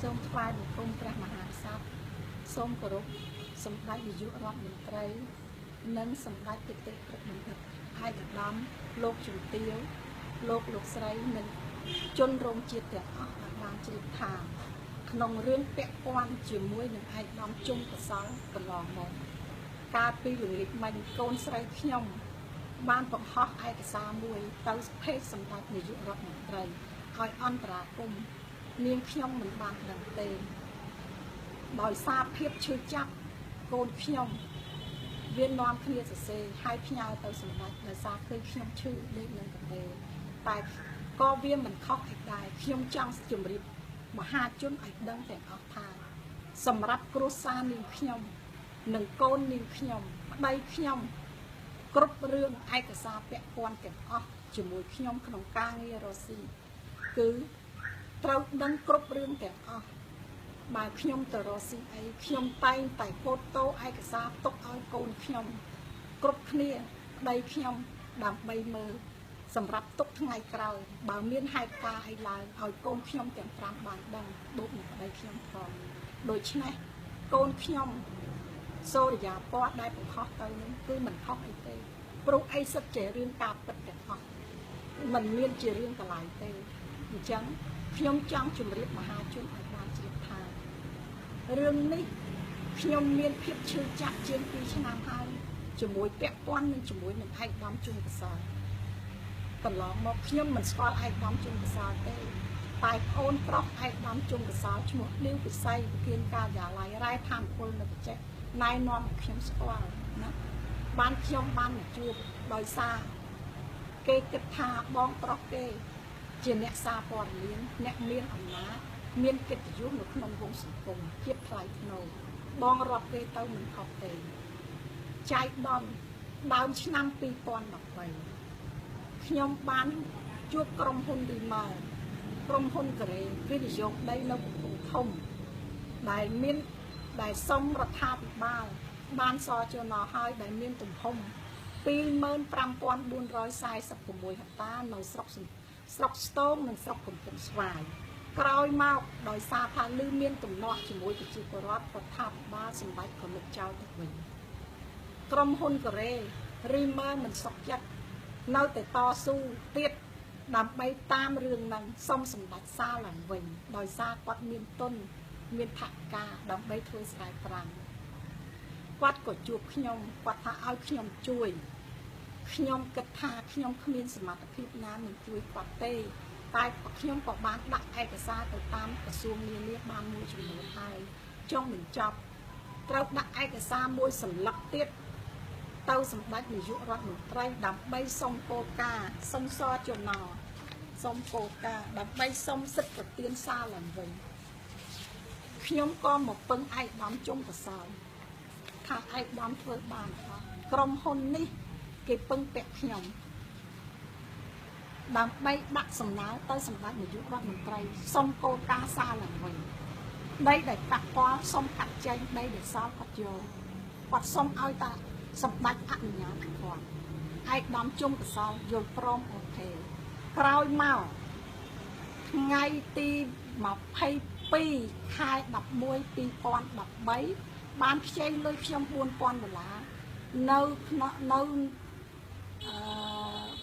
សូមថ្វាយបង្គំព្រះមហាក្សត្រសូមគោរពសម្ដេចនាយករដ្ឋមន្ត្រីនិងសម្ដេចគតិព្រឹទ្ធបណ្ឌិតឯកឧត្តមលោកជំទាវលោកស្រីនិងជនរងជាតិទាំងអស់បានជ្រាបថាក្នុងរឿងពាក់ព័ន្ធជាមួយនឹងឯកឧត្តមជុំកសលកន្លងមកកាលពីល្ងាចមិញកូនស្រីខ្ញុំបានបង្ហោះឯកសារមួយទៅភេកសម្ដេចនាយករដ្ឋមន្ត្រីឲ្យអន្តរាគមន៍នាងខ្ញុំមិនបានដឹងទេដោយសារភាពឈឺចាប់កូនខ្ញុំវានាំគ្នាសរសេរឲ្យផ្ញើទៅសម្ដេចដោយសារឃើញខ្ញុំឈឺលេខនឹងទេតែក៏វាមិនខុសឯដែរខ្ញុំចង់ជម្រាបមហាជនឲ្យដឹងទាំងអស់ថាសម្រាប់គ្រួសារនាងខ្ញុំនិងកូននាងខ្ញុំប្តីខ្ញុំគ្រប់រឿងឯកសារពាក់ព័ន្ធទាំងអស់ជាមួយខ្ញុំក្នុងការងាររស៊ីគឺត្រូវដឹងគ្រប់រឿងទាំងអស់បើខ្ញុំទៅរស៊ីអីខ្ញុំតែងតែហ្វូតូឯកសារទុកឲ្យកូនខ្ញុំគ្រប់គ្នាប្តីខ្ញុំដើម្បីមើលសម្រាប់ទុកថ្ងៃក្រោយបើមានហេតុការណ៍អីឡើងឲ្យកូនខ្ញុំទាំង5បានដឹងដូចនឹងប្តីខ្ញុំផងដូច្នេះកូនខ្ញុំសូរិយាពណ៌ដែលបង្ហោះទៅនេះគឺមិនខុសអីទេព្រោះអីសិតជារឿងការពិតទាំងអស់មិនមានជារឿងកន្លែងទេអញ្ចឹងខ្ញុំចង់ជម្រាបមហាជនឲ្យបានជ្រាបថារឿងនេះខ្ញុំមានភាពឈឺចាប់ជាង2ឆ្នាំហើយជាមួយពាក់ព័ន្ធនឹងជាមួយនឹងឯកឧត្តមជុំកសលកន្លងមកខ្ញុំមិនស្គាល់ឯកឧត្តមជុំកសលទេតែប្អូនប្រុសឯកឧត្តមជុំកសលឈ្មោះលាវពិសីប្រធានការិយាល័យរ៉ែធម្មពលនៅបច្ចេកណែនាំឲ្យខ្ញុំស្គាល់ណាបានខ្ញុំបានមកជួបដោយសារគេគិតថាបងប្រុសគេជាអ្នកសារព័ត៌មានអ្នកមានអំណាចមានកិត្តិយសនៅក្នុងវងសង្គមភាពថ្លៃថ្នូរបងរាប់គេទៅមិនខុសទេចៃដន្យដើមឆ្នាំ2013ខ្ញុំបានជួបក្រុមហ៊ុនរីម៉ាល់ក្រុមហ៊ុនកូរ៉េវិនិយោគដីនៅកំពង់ធំដែលសុំរដ្ឋាភិបាលបានសចនឲ្យដែលមានទំហំ 25,446 ហិកតានៅស្រុកស្ទងនិងស្រុកកំពង់ស្វាយក្រោយមកដោយសារថាលឺមានទំនាស់ជាមួយប្រជាពលរដ្ឋរដ្ឋាភិបាលសម្ដេចក៏លុបចោលទៅវិញក្រុមហ៊ុនកូរ៉េរីម៉ឺមិនសុខចិត្តនៅតែតស៊ូទៀតដើម្បីតាមរឿងហ្នឹងសុំសម្ដេចសារឡើងវិញដោយសារគាត់មានទុនមានថវិកាដើម្បីធ្វើស្រែប្រាំងគាត់ក៏ជួបខ្ញុំគាត់ថាឲ្យខ្ញុំជួយខ្ញុំគិតថាខ្ញុំគ្មានសមត្ថភាពណានឹងជួយគាត់ទេតែខ្ញុំក៏បានដាក់ឯកសារទៅតាមក្រសួងនានាបានមួយចំនួនហើយចុងបញ្ចប់ត្រូវដាក់ឯកសារមួយសន្លឹកទៀតទៅសម្ដេចនាយករដ្ឋមន្ត្រីដើម្បីសុំគោលការណ៍សុំសចនសុំគោលការណ៍ដើម្បីសុំសិទ្ធិប្រទានសារឡើងវិញខ្ញុំក៏មកពឹងឯកឧត្តមជុំកសលថាឯកឧត្តមធ្វើបានអត់ក្រុមហ៊ុននេះគេពឹងពាក់ខ្ញុំដើម្បីដាក់សំណើទៅសម្ដេចនាយករដ្ឋមន្ត្រីសុំគោលការណ៍សារឡើងវិញដីដែលប៉ះពាល់សុំកាត់ចែងដីដែលសល់គាត់យកគាត់សុំឲ្យតាសម្ដេចអនុញ្ញាតគាត់ឯកឧត្តមជុំកសលយល់ព្រមអូខេក្រោយមកថ្ងៃទី22 ខែ 11 2013បានខ្ចីលុយខ្ញុំ$4,000នៅ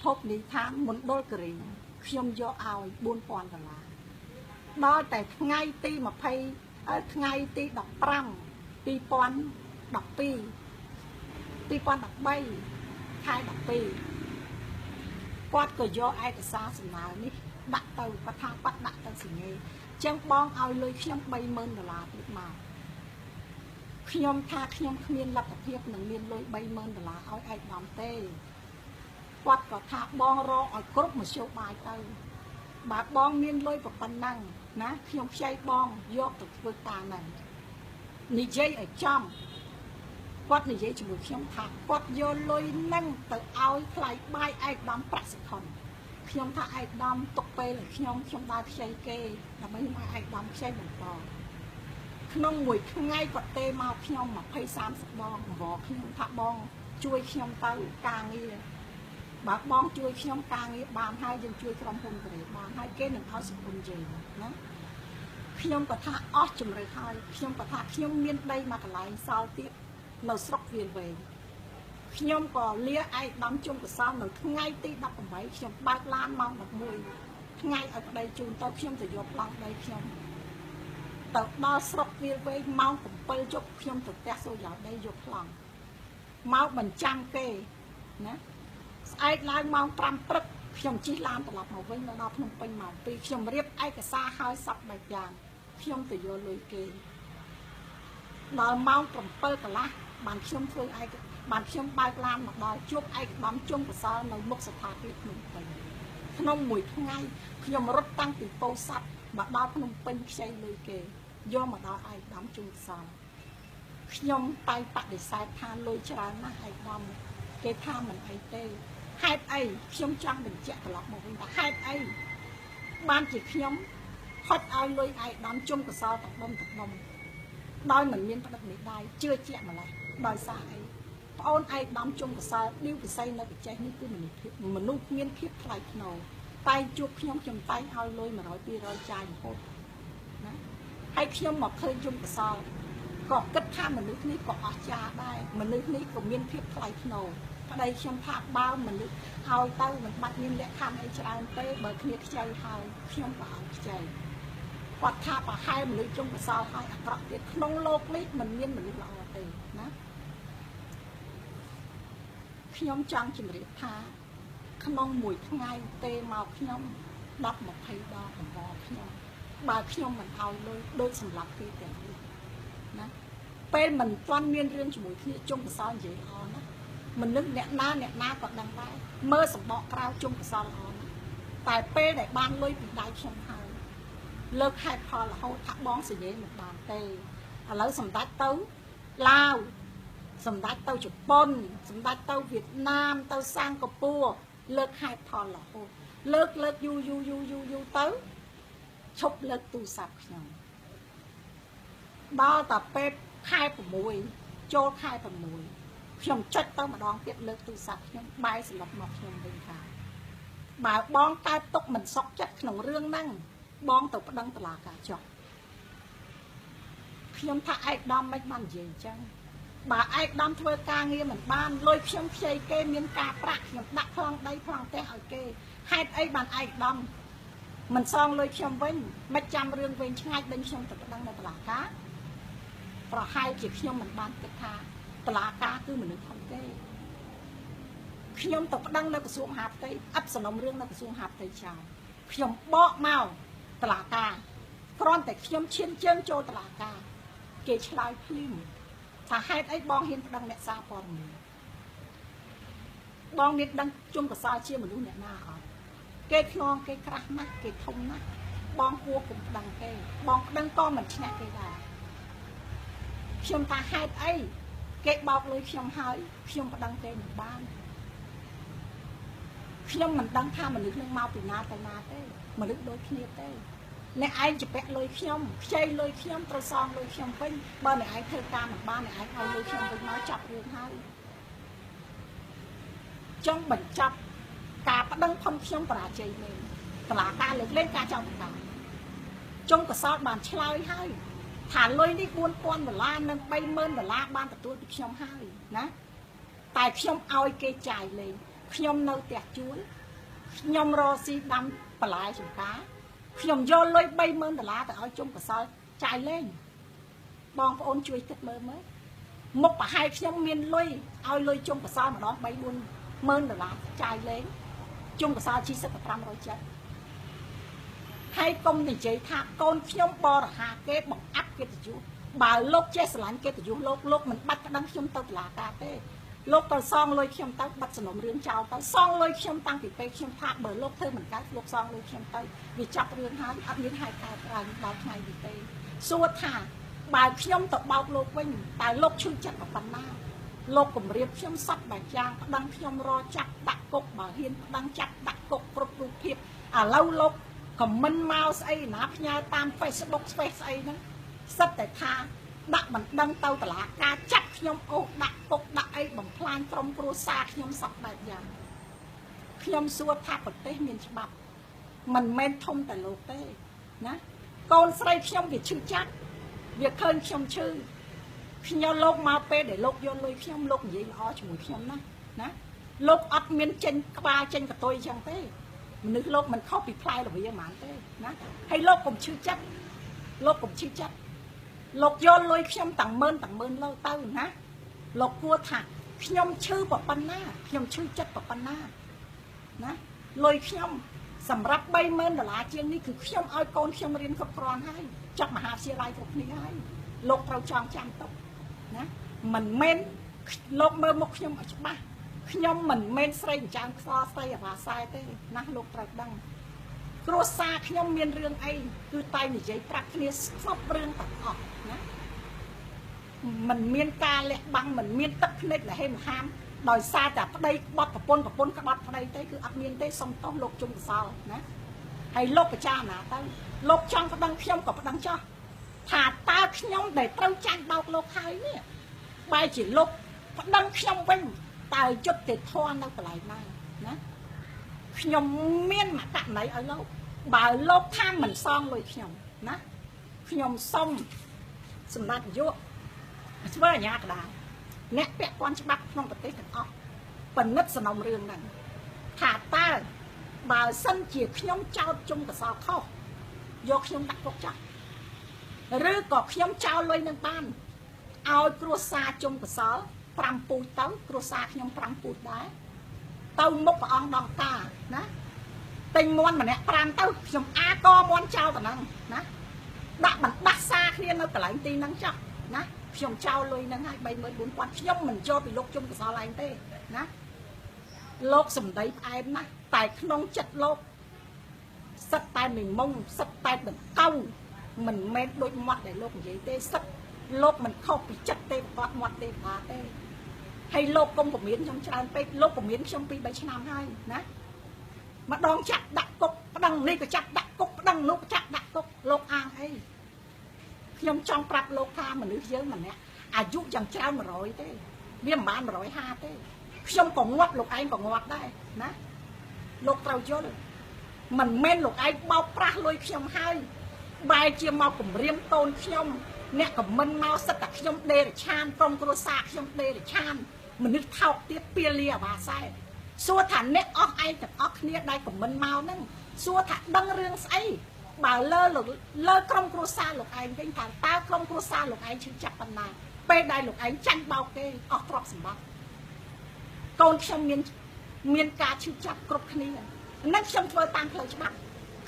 ភពនីឋានមណ្ឌលគិរីខ្ញុំយកឲ្យ$4,000ដល់តែថ្ងៃទីថ្ងៃទី15 2013 ខែ 12គាត់ក៏យកឯកសារសំណើនេះដាក់ទៅគាត់ថាគាត់ដាក់ទៅសញ្ញាចឹងបងឲ្យលុយខ្ញុំ$30,000ទៀតមកខ្ញុំថាខ្ញុំគ្មានលទ្ធភាពនឹងមានលុយ$30,000ឲ្យឯកឧត្តមទេគាត់ក៏ថាបងរកឲ្យគ្រប់មធ្យោបាយទៅបើបងមានលុយប៉ុណ្ណឹងណាខ្ញុំខ្ចីបងយកទៅធ្វើការហ្នឹងនិយាយឲ្យចំគាត់និយាយជាមួយខ្ញុំថាគាត់យកលុយហ្នឹងទៅឲ្យថ្លៃបាយឯកឧត្តមប្រាក់សិខុនខ្ញុំថាឯកឧត្តមទុកពេលឲ្យខ្ញុំដើរខ្ចីគេដើម្បីឲ្យឯកឧត្តមខ្ចីបន្តក្នុងមួយថ្ងៃគាត់ទេមកខ្ញុំ20-30ដងអង្វរខ្ញុំថាបងជួយខ្ញុំទៅការងារបើបងជួយខ្ញុំការងារបានហើយយើងជួយក្រុមហ៊ុនកូរ៉េបានហើយគេនឹងឲ្យសង្គមយើងណា ក ខ្ញុំក៏ថាអស់ជំរឿហើយខ្ញុំក៏ថាខ្ញុំមានដីមកកន្លែងសល់ទៀតនៅស្រុកវាលវែងខ្ញុំក៏លាឯកឧត្តមជុំកសលនៅថ្ងៃទី18ខ្ញុំបើកឡានម៉ោង11ថ្ងៃឲ្យប្តីជូនទៅខ្ញុំទៅយកប្លង់ដីខ្ញុំទៅដល់ស្រុកវាលវែងម៉ោង7យប់ខ្ញុំទៅផ្ទះសូយ៉ាដីយកប្លង់មកបញ្ចាំគេណាស្អែកឡើងម៉ោង5ព្រឹកខ្ញុំជិះឡានត្រឡប់មកវិញនៅដល់ភ្នំពេញម៉ោង2ខ្ញុំរៀបឯកសារឲ្យសពបែបយ៉ាងខ្ញុំទៅយកលុយគេដល់ម៉ោង7កន្លះបានខ្ញុំធ្វើបានខ្ញុំបើកឡានមកដល់ជួបឯកឧត្តមជុំកសលនៅមុខស្ថាប័នភ្នំពេញក្នុងមួយថ្ងៃខ្ញុំរត់តាំងពីពោធិ៍សាត់មកដល់ភ្នំពេញខ្ចីលុយគេយកមកដល់ឯកឧត្តមជុំកសលខ្ញុំតែបដិសេធថាលុយច្រើនណាស់ឯកឧត្តមគេថាមិនអីទេហេតុអីខ្ញុំចង់បញ្ជាក់ត្រឡប់មកវិញថាហេតុអីបានជាខ្ញុំហត់ឲ្យលុយឯកឧត្តមជុំកសលតដុំដោយមិនមានផ្ដិតមេដាយជឿជាក់ម្ល៉េះដោយសារអីប្អូនឯកឧត្តមជុំកសលឌីវពិសីនៅប្រទេសនេះគឺមនុស្សមានភាពថ្លៃថ្នូរតែជួបខ្ញុំតែងឲ្យលុយ100 200ចាយរហូតណាហើយខ្ញុំមកឃើញជុំកសលក៏គិតថាមនុស្សនេះក៏អស្ចារ្យដែរមនុស្សនេះក៏មានភាពថ្លៃថ្នូរប្តីខ្ញុំថាបើមនុស្សឲ្យទៅមិនបាច់មានលក្ខខណ្ឌអីច្រើនទេបើគ្នាខ្ចីហើយខ្ញុំក៏ឲ្យខ្ចីគាត់ថាប្រហែលមនុស្សជុំកសលហើយអាក្រក់ទៀតក្នុងโลกនេះមិនមានមនុស្សល្អទេណាខ្ញុំចង់ជម្រាបថាក្នុងមួយថ្ងៃទេមកខ្ញុំ10 20ដងកង្វល់ខ្ញុំបើខ្ញុំមិនឲ្យលុយដូចសម្រាប់គេទាំងនេះណាពេលមិនទាន់មានរឿងជាមួយគ្នាជុំកសលនិយាយល្អណាមនុស្សអ្នកណាក៏ដឹងដែរមើលសម្បកក្រៅជុំកសលល្អណាតែពេលដែលបានលុយពីដៃខ្ញុំហើយលើកហេតុផលរហូតថាបងសញ្ញេមិនបានទេឥឡូវសម្ដេចទៅឡាវសម្ដេចទៅជប៉ុនសម្ដេចទៅវៀតណាមទៅសិង្ហបុរីលើកហេតុផលរហូតលើកយូរទៅឈប់លើកទូរស័ព្ទខ្ញុំដល់តែពេលខែ6ចូលខែ6ខ្ញុំចុចទៅម្ដងទៀតលើកទូរស័ព្ទខ្ញុំបាយសន្លប់មកខ្ញុំវិញថាបើបងកើតទុកមិនសុខចិត្តក្នុងរឿងហ្នឹងបងទៅប្តឹងតុលាការចុះខ្ញុំថាឯកឧត្តមមិនបាននិយាយអញ្ចឹងបើឯកឧត្តមធ្វើការងារមិនបានលុយខ្ញុំខ្ចីគេមានការប្រាក់ខ្ញុំដាក់ប្លង់ដីប្លង់ផ្ទះឲ្យគេហេតុអីបានឯកឧត្តមមិនសងលុយខ្ញុំវិញមិនចាំរឿងវិញឆ្ងាយដេញខ្ញុំទៅប្តឹងនៅតុលាការប្រហែលជាខ្ញុំមិនបានគិតថាតុលាការគឺមនុស្សធំទេខ្ញុំទៅប្តឹងនៅក្រសួងមហាផ្ទៃអត់សំណុំរឿងនៅក្រសួងមហាផ្ទៃចោលខ្ញុំបកមកតុលាការគ្រាន់តែខ្ញុំឈានជើងចូលតុលាការគេឆ្លើយភ្លាមថាហេតុអីបងហ៊ានប្តឹងអ្នកសារព័ត៌មានបងមានដឹងជុំកសលជាមនុស្សអ្នកណាអត់គេខ្នងគេក្រាស់ណាស់គេធំណាស់បងគួរកុំប្តឹងគេបងប្តឹងក៏មិនឈ្នះគេដែរខ្ញុំថាហេតុអីគេបោកលុយខ្ញុំហើយខ្ញុំប្តឹងគេមិនបានខ្ញុំមិនដឹងថាមនុស្សនឹងមកពីណាទៅណាទេមនុស្សដូចគ្នាទេអ្នកឯងជពាក់លុយខ្ញុំខ្ចីលុយខ្ញុំត្រូវសងលុយខ្ញុំវិញបើអ្នកឯងធ្វើការមិនបានអ្នកឯងឲ្យលុយខ្ញុំវិញមកចាប់រឿងហើយចង់បញ្ចប់ការប្តឹងផុនខ្ញុំបរាជ័យមែនតឡាការលើកលែងការចង់ប្តឹងចុងកសោតបានឆ្លើយហើយថាលុយនេះ$4,000និង$30,000បានទទួលពីខ្ញុំហើយណាតែខ្ញុំឲ្យគេចាយលេងខ្ញុំនៅផ្ទះជួលខ្ញុំរកស៊ីដាំបន្លែចម្ការខ្ញុំយកលុយ$30,000ទៅឲ្យជុំកសលចាយលេងបងប្អូនជួយគិតមើលមើលមុខប្រហែលខ្ញុំមានលុយឲ្យលុយជុំកសលម្ដង$3-4,000ចាយលេងជុំកសលជីសិត500ចិត្តហើយកុំនិយាយថាកូនខ្ញុំបរិហាគេបង្អាប់កិត្តិយសបើលោកចេះស្រឡាញ់កិត្តិយសលោកមិនបាច់ប្តឹងខ្ញុំទៅតុលាការទេលោកទៅសងលុយខ្ញុំទៅបាត់សំណុំរឿងចោលទៅសងលុយខ្ញុំតាំងពីពេលខ្ញុំថាបើលោកធ្វើមិនកើតលោកសងលុយខ្ញុំទៅវាចាប់រឿងហើយអត់មានហេតុការណ៍ឡើងដល់ថ្ងៃនេះទេសួរថាបើខ្ញុំទៅបោកលោកវិញតើលោកជួយចិត្តប៉ុណ្ណាលោកគម្រាមខ្ញុំសັບបែបយ៉ាងប្តឹងខ្ញុំរចាប់ដាក់គុកបើហ៊ានប្តឹងចាប់ដាក់គុកគ្រប់រូបភាពឥឡូវលោកខមមិនមកស្អីណាផ្ញើតាម Facebook ស្អីហ្នឹងសិតតែថាដាក់មិនដឹងទៅតុលាការចាប់ខ្ញុំអូសដាក់គុកដាក់អីបំផ្លាញក្រុមគ្រួសារខ្ញុំសពបែបយ៉ាងខ្ញុំសួរថាប្រទេសមានច្បាប់មិនមែនធំតែលោកទេណា កូនស្រីខ្ញុំវាឈឺចាប់វាឃើញខ្ញុំឈឺខ្ញុំលោកមកពេលដែលលោកយកលុយខ្ញុំលោកនិយាយល្អជាមួយខ្ញុំណាលោកអត់មានចេញក្បាលចេញកតុយចឹងទេមនុស្សលោកមិនខុសពីផ្លែល្វាហ្មងទេណាហើយលោកកុំឈឺចិត្តលោកកុំឈឺចិត្តលោកយកលុយខ្ញុំតាំងម៉ឺនលើទៅណាលោកគួរថាខ្ញុំឈឺប៉ុណ្ណាខ្ញុំឈឺចិត្តប៉ុណ្ណាណាលុយខ្ញុំសម្រាប់$30,000ជាងនេះគឺខ្ញុំឲ្យកូនខ្ញុំរៀនគ្រប់គ្រាន់ហើយចប់មហាវិទ្យាល័យគ្រប់គ្នាហើយលោកត្រូវចងចាំទុកណាមិនមែនលោកមើលមុខខ្ញុំឲ្យច្បាស់ខ្ញុំមិនមែនស្រីចាងខ្សោស្រីអាវ៉ាសែទេណាលោកត្រូវដឹងគ្រួសារខ្ញុំមានរឿងអីគឺតែនិយាយប្រាប់គ្នាស្គប់រឿងទាំងអស់ណាมันមានការលះបង់มันមានទឹកភ្នែកលហេមហាមដោយសារតែប្តីក្បត់ប្រពន្ធក្បត់ប្តីទេគឺអត់មានទេសុំទោសលោកជុំកសលណាហើយលោកពិចារណាទៅលោកចង់ប្តឹងខ្ញុំក៏ប្តឹងចោះថាតើខ្ញុំដែលត្រូវចាញ់បោកលោកហើយនេះបែរជាលោកប្តឹងខ្ញុំវិញតើយុត្តិធម៌នៅកន្លែងណាណាខ្ញុំមានមកករណីឲ្យលោកបើលោកថាមិនសងលុយខ្ញុំណាខ្ញុំសុំសម្ដេចនាយកធ្វើអាជ្ញាកណ្ដាលអ្នកពាក់ព័ន្ធច្បាប់ក្នុងប្រទេសទាំងអស់ពិនិត្យសំណុំរឿងហ្នឹងថាតើបើសិនជាខ្ញុំចោទជុំកសលខុសយកខ្ញុំដាក់គុកចាស់ឬក៏ខ្ញុំចោលលុយនឹងបានឲ្យគ្រួសារជុំកសល5ពូជទៅគ្រួសារខ្ញុំ5ពូជដែរទៅមុខព្រះអង្គដងតាណាទិញមន់ម្នាក់5ទៅខ្ញុំអាកមន់ចោលតែហ្នឹងណាដាក់បណ្ដាសាគ្នានៅកន្លែងទីហ្នឹងចោះណាខ្ញុំចោលលុយហ្នឹងឲ្យ34,000ខ្ញុំមិនយកពីលោកជុំកសលឯងទេណាលោកសំដីផ្អែមណាស់តែក្នុងចិត្តលោកសិតតែមិនមុំសិតតែដង្កូវមិនមែនដូចមាត់ដែលលោកនិយាយទេសិតលោកមិនខុសពីចិត្តទេគាត់មាត់ទេបាទទេហើយលោកកុំពមៀនខ្ញុំច្រើនពេកលោកពមៀនខ្ញុំ2-3ឆ្នាំហើយណាម្ដងចាក់ដាក់គុកប្តឹងនេះក៏ចាក់ដាក់គុកប្តឹងនោះក៏ចាក់ដាក់គុកលោកអាងអីខ្ញុំចង់ប្រាប់លោកថាមនុស្សយើងម្នាក់អាយុយ៉ាងច្រើន100ទេវាមិនបាន150ទេខ្ញុំក៏ងាប់លោកឯងក៏ងាប់ដែរណាលោកត្រូវយល់មិនមែនលោកឯងបោកប្រាស់លុយខ្ញុំហើយបែរជាមកគម្រាមតូនខ្ញុំអ្នកខមមិនមកសិតតែខ្ញុំដេរឆានក្រុមគ្រួសារខ្ញុំដេរឆានមនុស្សថោកទៀតពៀលាអាវ៉ាសែសួរថាអ្នកអស់ឯងទាំងអស់គ្នាដែលខមមិនមកហ្នឹងសួរថាដឹងរឿងស្អីបើលើក្រុមគ្រួសារលោកឯងវិញថាតើក្រុមគ្រួសារលោកឯងឈឺចាប់ប៉ុណ្ណាពេលដែលលោកឯងចាញ់បោកគេអស់ទ្រព្យសម្បត្តិកូនខ្ញុំមានការឈឺចាប់គ្រប់គ្នាហ្នឹងខ្ញុំធ្វើតាមផ្លូវច្បាប់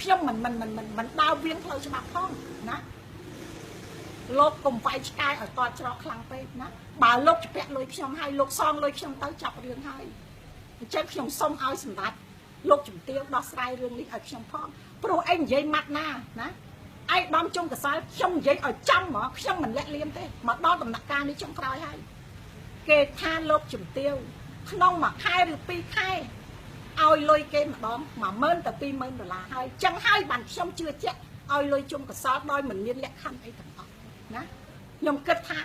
ខ្ញុំមិនដើរវៀងផ្លូវច្បាប់ផងណាលោកកុំវាយឆ្កែឲ្យតច្រកខ្លាំងពេកណាបើលោកជពាក់លុយខ្ញុំហើយលោកសងលុយខ្ញុំទៅចាប់រឿងហើយអញ្ចឹងខ្ញុំសុំឲ្យសម្ដេចលោកជំទាវដោះស្រាយរឿងនេះឲ្យខ្ញុំផងព្រោះឯងនិយាយម៉ាត់ណាណាឯកឧត្តមជុំកសលខ្ញុំនិយាយឲ្យចំហ្មងខ្ញុំមិនលាក់លៀមទេមកដល់ដំណាក់កាលនេះចុងក្រោយហើយគេថាលោកជំទាវក្នុងមួយខែឬ2ខែឲ្យលុយគេម្ដង$10,000 ទៅ$20,000ហើយចឹងហើយបានខ្ញុំជឿជាក់ឲ្យលុយជុំកសលដោយមិនមានលក្ខខណ្ឌអីទាំងអស់ណាខ្ញុំគិតថា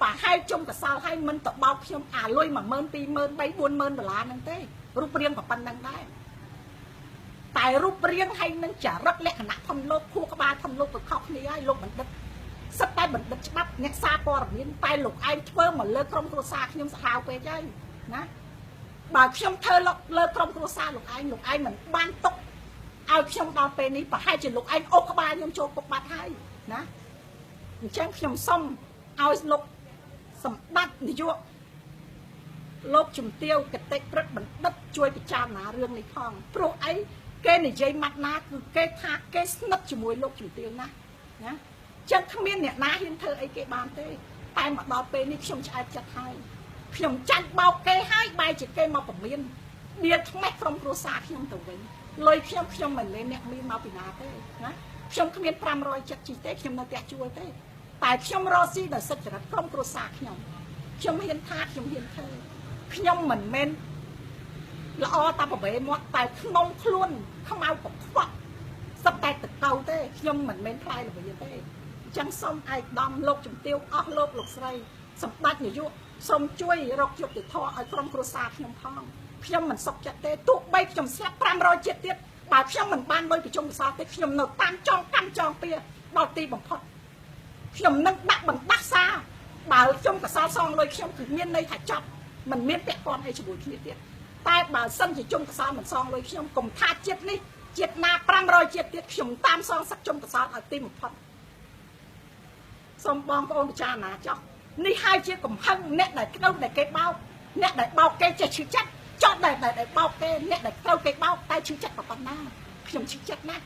ប្រហែលជុំកសលហើយមិនទៅបោកខ្ញុំអាលុយ$10,000 $20,000 $30,000 $40,000ហ្នឹងទេរូបរាងក៏ប៉ុណ្្នឹងដែរតែរូបរាងហើយនឹងចរិតលក្ខណៈធំលោកខួរក្បាលធំលោកទៅខុសគ្នាហើយលោកបណ្ឌិតសិតតែបណ្ឌិតច្បាប់អ្នកសារព័ត៌មានតែលោកឯងធ្វើមកលើក្រុមគ្រួសារខ្ញុំសាហាវពេកហើយណាបើខ្ញុំធ្វើលើក្រុមគ្រួសារលោកឯងមិនបានទុកឲ្យខ្ញុំដល់ពេលនេះប្រហែលជាលោកឯងអុកក្បាលខ្ញុំចូលគុកបាត់ហើយណាអញ្ចឹងខ្ញុំសុំឲ្យលោកសម្បត្តិនាយកលោកជំទាវកតិព្រឹទ្ធបណ្ឌិតជួយពិចារណារឿងនេះផងព្រោះអីគេនិយាយម៉ាត់ណាគឺគេថាគេស្និទ្ធជាមួយលោកជំទាវណាចឹងគ្មានអ្នកណាហ៊ានធ្វើអីគេបានទេតែមកដល់ពេលនេះខ្ញុំឆ្អែតចិត្តហើយខ្ញុំចាញ់បោកគេហើយបែរជាគេមកពមៀនដៀលថ្មេះក្រុមគ្រួសារខ្ញុំទៅវិញលុយខ្ញុំមិនមែនអ្នកមានមកពីណាទេណាខ្ញុំគ្មាន500ចិត្តជីទេខ្ញុំនៅផ្ទះជួលទេតែខ្ញុំរកស៊ីដោយសិទ្ធិចរិតក្រុមគ្រួសារខ្ញុំហ៊ានថាខ្ញុំហ៊ានធ្វើខ្ញុំមិនមែនល្អតាប្រវេមាត់តែក្នុងខ្លួនខ្មៅកខ្វក់សឹកតែតកៅទេខ្ញុំមិនមែនផ្លែល្វីទេអញ្ចឹងសូមឯកឧត្តមលោកជំទាវអស់លោកស្រីសម្ដេចនាយកសូមជួយរកយុត្តិធម៌ឲ្យក្រុមគ្រួសារខ្ញុំផងខ្ញុំមិនសុខចិត្តទេទោះបីខ្ញុំស្លាប់500ជាតិទៀតបើខ្ញុំមិនបានលុយពីជុំកសលទេខ្ញុំនៅតាមចងកាន់ចងពៀ ដល់ទីបំផុតខ្ញុំនឹងដាក់បណ្ដាសាបើខ្ញុំកសលសងលុយខ្ញុំគឺមានន័យថាចប់មិនមានពាក់ព័ន្ធអីជាមួយគ្នាទៀតតែបើសិនជាជុំកសលមិនសងលុយខ្ញុំកុំថាជាតិនេះជាតិណា500ជាតិទៀតខ្ញុំតាមសងសឹកជុំកសលឲ្យទីបំផុតសូមបងប្អូនពិចារណាចោះនេះហើយជាកំហឹងអ្នកដែលត្រូវដែលគេបោកអ្នកដែលបោកគេចេះឈឺចិត្តចោះដែលបោកគេអ្នកដែលត្រូវគេបោកតែឈឺចិត្តប៉ុណ្ណាខ្ញុំឈឺចិត្តណាស់